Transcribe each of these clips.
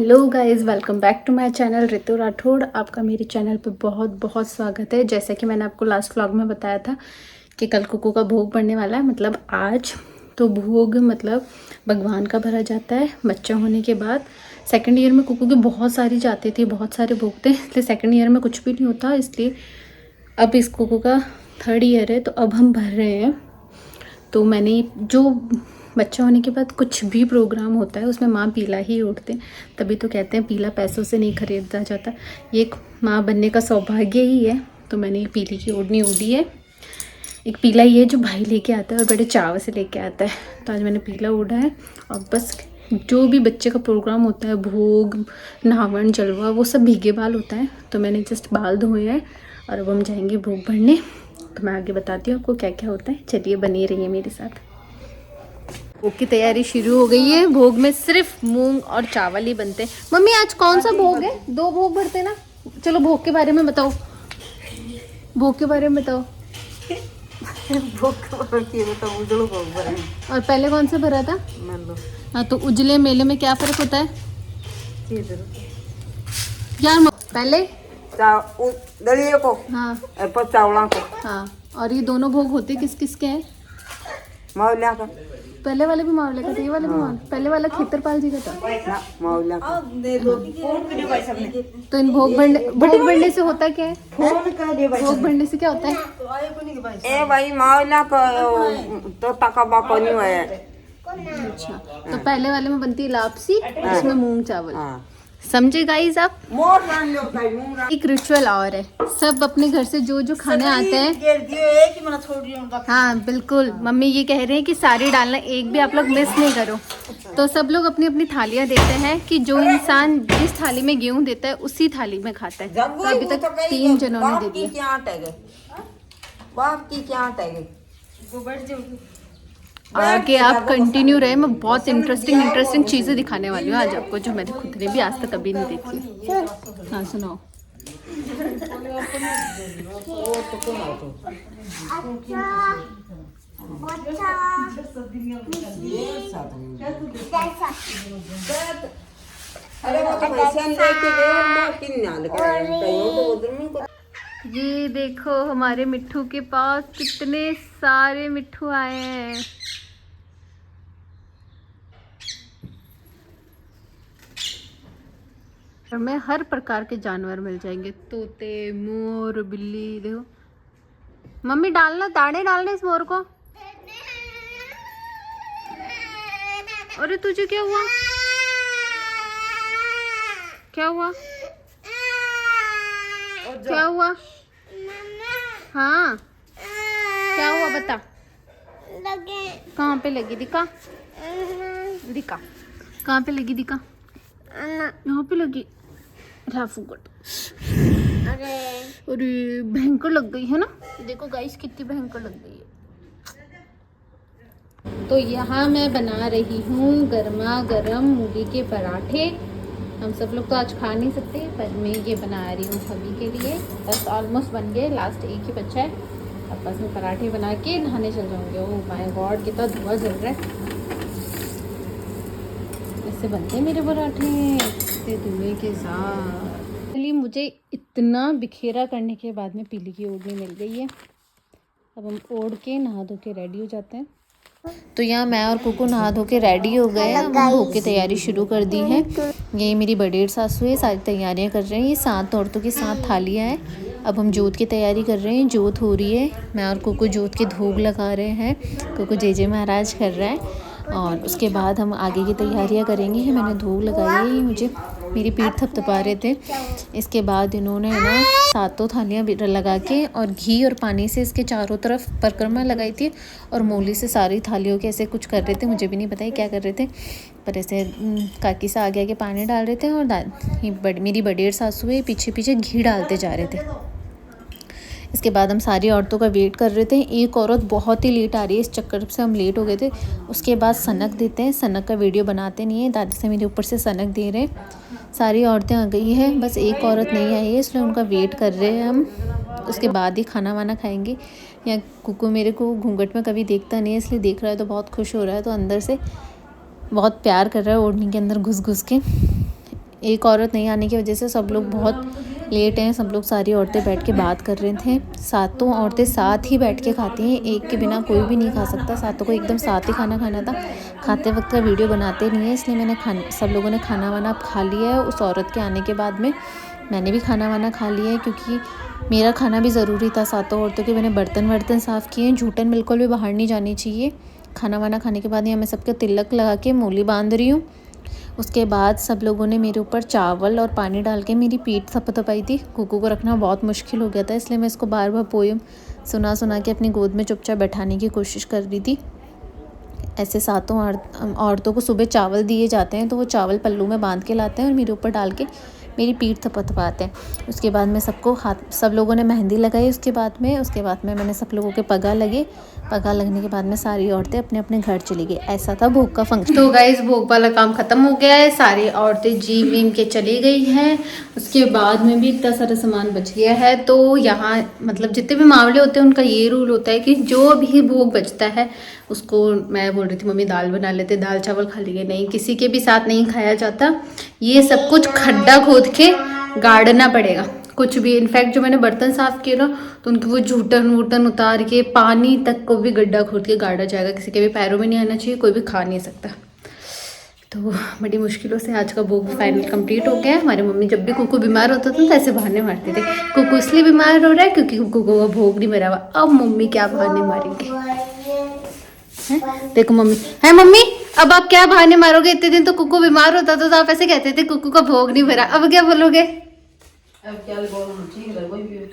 Hello guys, welcome back to my channel Ritu Rathore. आपका मेरे channel पे बहुत बहुत स्वागत है। जैसा कि मैंने आपको लास्ट व्लॉग में बताया था कि कल कुकू का भोग पड़ने वाला है, मतलब आज। तो भोग मतलब भगवान का भरा जाता है बच्चा होने के बाद। सेकंड ईयर में कुकू की बहुत सारी जाती थी, बहुत सारे भोग थे, इसलिए सेकंड ईयर में कुछ भी नहीं होता। इसलिए अब इस कुकू का थर्ड ईयर है, तो अब हम भर रहे हैं। तो मैंने जो बच्चा होने के बाद कुछ भी प्रोग्राम होता है उसमें माँ पीला ही ओढ़ते हैं, तभी तो कहते हैं पीला पैसों से नहीं खरीदा जाता। ये एक माँ बनने का सौभाग्य ही है। तो मैंने ये पीली की ओढ़नी ओढ़ी है। एक पीला ही है जो भाई लेके आता है और बड़े चाव से लेके आता है, तो आज मैंने पीला ओढ़ा है। और बस जो भी बच्चे का प्रोग्राम होता है, भोग, नहावन, जलवा, वो सब भीगे बाल होता है। तो मैंने जस्ट बाल धोए हैं और अब हम जाएंगे भोग भरने। तो मैं आगे बताती हूँ आपको क्या क्या होता है। चलिए बनी रहिए मेरे साथ। भोग की तैयारी शुरू हो गई है। भोग में सिर्फ मूंग और चावल ही बनते हैं। मम्मी आज कौन सा भोग है? 2 भोग भरते ना। चलो भोग के बारे में बताओ, भोग के बारे में बताओ। और पहले कौन सा भरा था? हाँ, तो उजले मेले में क्या फर्क होता है यार? पहले दलिए को, हाँ पर चावला को, हाँ। और ये दोनों भोग होते किस किस के हैं? मौलिया का। पहले वाले भी मावले का था, ये वाले भी मावले। पहले वाला खेतरपाल जी का था। ना, मौलिया का। तो इन भोग भरने से होता क्या है? भोग भरने से क्या होता है? ए भाई मौलिया का तो तका बापा नहीं है। अच्छा, तो पहले वाले में बनती है लापसी, इसमें मूंग चावल। हाँ। समझे गाइस आप? मोर बन लो भाई, मूंग एक रिचुअल और है, सब अपने घर से जो जो खाने आते हैं। हाँ बिल्कुल, मम्मी ये कह रहे हैं कि सारी डालना, एक भी आप लोग मिस नहीं करो। तो सब लोग अपनी अपनी थालियां देते हैं कि जो इंसान जिस थाली में गेहूं देता है उसी थाली में खाता है। तो अभी तक 3 जनों ने दे दिया। बाप की क्या टैगे। आगे आप कंटिन्यू रहे, मैं बहुत इंटरेस्टिंग चीजें दिखाने वाली हूँ आज आपको, जो मैंने खुद ने भी आज तक कभी नहीं देखी। हाँ सुनाओ। अरे वो तो पैसा लेके गए, मैं किन नाल का तो उधर में को। ये देखो हमारे मिट्ठू के पास कितने सारे मिट्ठू आए हैं। में हर प्रकार के जानवर मिल जाएंगे, तोते, मोर, बिल्ली। देखो मम्मी डालना, दाने डालने इस मोर को। अरे तुझे क्या हुआ? क्या हुआ? क्या हुआ? हाँ क्या हुआ बता। कहाँ पे लगी? दिखा दिखा, कहाँ पे लगी? दिखा, यहाँ पे लगी। अरे भयंकर लग गई है ना। देखो गाइस कितनी भयंकर लग गई है। तो यहाँ मैं बना रही हूँ गर्मा गर्म मूली के पराठे। हम सब लोग तो आज खा नहीं सकते, पर मैं ये बना रही हूँ सभी के लिए। बस ऑलमोस्ट बन गए, लास्ट एक ही बच्चा है। अब बस मैं पराठे बना के नहाने चल जाऊँगी। ओह माय गॉड कितना धुआं जल रहा है। इससे बनते हैं मेरे पराठे धुएं के साथ। चलिए, मुझे इतना बिखेरा करने के बाद में पीली की ओढ़नी मिल गई है। अब हम ओढ़ के नहा धो के रेडी हो जाते हैं। तो यहाँ मैं और कुकू नहा धो के रेडी हो गए हैं। हम भोग की तैयारी शुरू कर दी है। ये मेरी बड़ेर सासू है, सारी तैयारियाँ कर रहे हैं। ये 7 औरतों की 7 थालियाँ हैं। अब हम जोत की तैयारी कर रहे हैं, जोत हो रही है। मैं और कुकू जोत के धूप लगा रहे हैं। कुकू जय महाराज कर रहा है और उसके बाद हम आगे की तैयारियां करेंगे। मैंने धूप लगाई है, ये मुझे मेरी पीठ थपथपा रहे थे। इसके बाद इन्होंने ना 7 थालियां लगा के और घी और पानी से इसके चारों तरफ परिक्रमा लगाई थी और मूली से सारी थालियों के ऐसे कुछ कर रहे थे। मुझे भी नहीं पता है क्या कर रहे थे, पर ऐसे काकी से आगे आगे पानी डाल रहे थे और मेरी बड़ेर सासू है पीछे पीछे घी डालते जा रहे थे। इसके बाद हम सारी औरतों का वेट कर रहे थे। एक औरत बहुत ही लेट आ रही है, इस चक्कर से हम लेट हो गए थे। उसके बाद सनक देते हैं, सनक का वीडियो बनाते नहीं है। दादी से मेरे ऊपर से सनक दे रहे हैं। सारी औरतें आ गई हैं, बस एक औरत नहीं आई है, इसलिए उनका वेट कर रहे हैं हम। उसके बाद ही खाना वाना खाएंगे। या कुकू मेरे को घूंघट में कभी देखता नहीं है, इसलिए देख रहा है तो बहुत खुश हो रहा है। तो अंदर से बहुत प्यार कर रहा है ओढ़नी के अंदर घुस घुस के। एक औरत नहीं आने की वजह से सब लोग बहुत लेट हैं। सब लोग सारी औरतें बैठ के बात कर रहे थे। सातों औरतें साथ ही बैठ के खाती हैं, एक के बिना कोई भी नहीं खा सकता। सातों को एकदम साथ ही खाना खाना था। खाते वक्त का वीडियो बनाते नहीं है, इसलिए मैंने सब लोगों ने खाना वाना खा लिया है। उस औरत के आने के बाद में मैंने भी खाना वाना खा लिया है, क्योंकि मेरा खाना भी ज़रूरी था। सातों औरतों के मैंने बर्तन साफ़ किए हैं। जूठन बिल्कुल भी बाहर नहीं जानी चाहिए। खाना वाना खाने के बाद यहाँ मैं सबके तिलक लगा के मूली बांध रही हूँ। उसके बाद सब लोगों ने मेरे ऊपर चावल और पानी डाल के मेरी पीठ थपथपाई थी। कुकू को रखना बहुत मुश्किल हो गया था, इसलिए मैं इसको बार बार पोयम सुना के अपनी गोद में चुपचाप बैठाने की कोशिश कर रही थी। ऐसे सातों औरतों को सुबह चावल दिए जाते हैं, तो वो चावल पल्लू में बांध के लाते हैं और मेरे ऊपर डाल के मेरी पीठ थपथपाते हैं। उसके बाद में सब लोगों ने मेहंदी लगाई। उसके बाद में मैंने सब लोगों के पगा लगने के बाद में सारी औरतें अपने अपने घर चली गई। ऐसा था भोग का फंक्शन। तो गाइस भोग वाला काम ख़त्म हो गया है। सारी औरतें जी वीम के चली गई हैं। उसके बाद में भी इतना सारा सामान बच गया है। तो यहाँ मतलब जितने भी मामले होते हैं उनका ये रूल होता है कि जो भी भोग बचता है उसको, मैं बोल रही थी मम्मी दाल बना लेते, दाल चावल खा लिए, नहीं, किसी के भी साथ नहीं खाया जाता। ये सब कुछ खड्डा खोद के गाड़ना पड़ेगा। कुछ भी, इनफैक्ट जो मैंने बर्तन साफ़ किए ना, तो उनके वो जूठन उतार के पानी तक को भी गड्ढा खोद के गाड़ा जाएगा। किसी के भी पैरों में नहीं आना चाहिए, कोई भी खा नहीं सकता। तो बड़ी मुश्किलों से आज का भोग फाइनल कंप्लीट हो गया है। हमारी मम्मी जब भी कुकू बीमार होता था तो ऐसे बहाने मारते थे, कुकू इसलिए बीमार हो रहा है क्योंकि कुकू को भोग नहीं भरा हुआ। अब मम्मी क्या बहाने मारेंगे? देखो मम्मी है, मम्मी अब आप क्या बहाने मारोगे? इतने दिन तो कुकू बीमार होता था तो आप ऐसे कहते थे कुकू का भोग नहीं भरा, अब क्या बोलोगे? अब क्या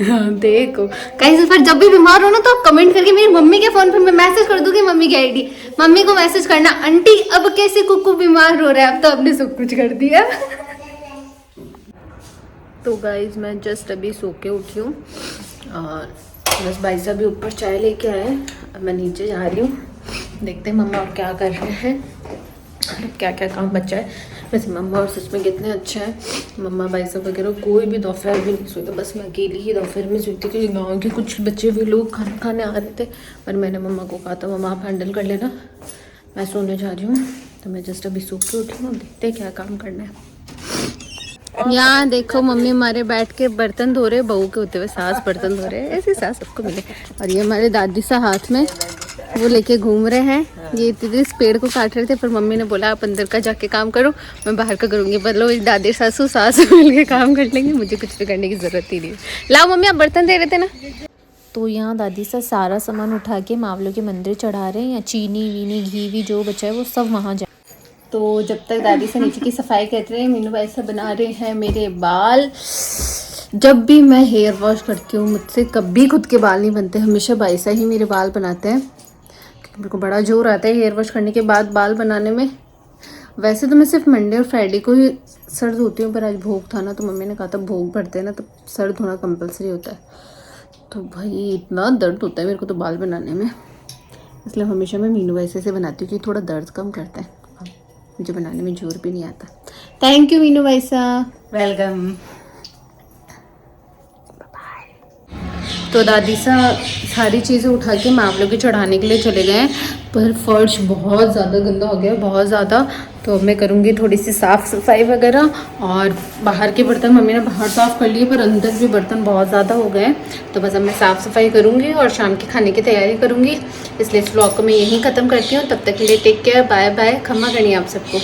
हाँ, देखो कहीं पर जब भी बीमार हो ना तो आप कमेंट करके मेरी मम्मी के फोन पे मैं मैसेज कर दूंगी, मम्मी की आईडी, मम्मी को मैसेज करना, आंटी अब कैसे कुकू बीमार हो रहा है, अब तो आपने सब कुछ कर दिया। तो गाइज मैं जस्ट अभी सो के उठी हूँ और बस भाई साहब भी ऊपर चाय लेके आए। अब मैं नीचे जा रही हूँ, देखते हैं मम्मा और क्या कर रहे हैं, क्या क्या काम बचा है। वैसे मम्मा और सच में कितने अच्छा है। मम्मा भाई साहब वगैरह कोई भी दोपहर भी नहीं सोता, बस मैं अकेली ही दोपहर में सोती, क्योंकि गाँव के कुछ बच्चे भी लोग खाना खाने आ रहे थे। पर मैंने मम्मा को कहा था मम्मा आप हैंडल कर लेना, मैं सोने जा रही हूँ। तो मैं जस्ट अभी सो के उठी हूँ, देखते हैं क्या काम करना है। यहाँ देखो मम्मी हमारे बैठ के बर्तन धो रहे, बहू के होते हुए सास बर्तन धो रहे, ऐसे सास सबको मिले। और ये हमारे दादी सा हाथ में वो लेके घूम रहे हैं। ये इतने इस पेड़ को काट रहे थे, पर मम्मी ने बोला आप अंदर का जाके काम करो, मैं बाहर का करूँगी। मतलब दादी सासू सास मिल के काम कर लेंगे, मुझे कुछ भी करने की ज़रूरत ही नहीं। लाओ मम्मी आप बर्तन दे रहे थे ना। तो यहाँ दादी सा सारा सामान उठा के मावलों के मंदिर चढ़ा रहे हैं, या चीनी वीनी घी भी जो बचा है वो सब वहाँ जाए। तो जब तक दादी से नीचे की सफाई करते रहे, मीनू भाई साहब बना रहे हैं मेरे बाल। जब भी मैं हेयर वॉश करती हूँ मुझसे कभी खुद के बाल नहीं बनते, हमेशा भाई साहब ही मेरे बाल बनाते हैं। मेरे को बड़ा जोर आता है हेयर वॉश करने के बाद बाल बनाने में। वैसे तो मैं सिर्फ मंडे और फ्राइडे को ही सर धोती हूँ, पर आज भोग था ना, तो मम्मी ने कहा था भोग भरते हैं ना तो सर धोना कंपलसरी होता है। तो भाई इतना दर्द होता है मेरे को तो बाल बनाने में, इसलिए हमेशा मैं मीनू वैसे से बनाती हूँ कि थोड़ा दर्द कम करता है, मुझे बनाने में जोर भी नहीं आता। थैंक यू मीनू भाई साहब, वेलकम। तो दादी सा सारी चीज़ें उठा के मावलों के चढ़ाने के लिए चले गए हैं, पर फर्श बहुत ज़्यादा गंदा हो गया, बहुत ज़्यादा। तो अब मैं करूँगी थोड़ी सी साफ़ सफाई वगैरह, और बाहर के बर्तन मम्मी ने बाहर साफ़ कर लिए, पर अंदर भी बर्तन बहुत ज़्यादा हो गए। तो बस अब मैं साफ़ सफाई करूँगी और शाम के खाने की तैयारी करूँगी। इसलिए इस व्लॉग को मैं यहीं ख़त्म करती हूँ। तब तक के लिए टेक केयर, बाय बाय, खम्मा करनी आप सबको।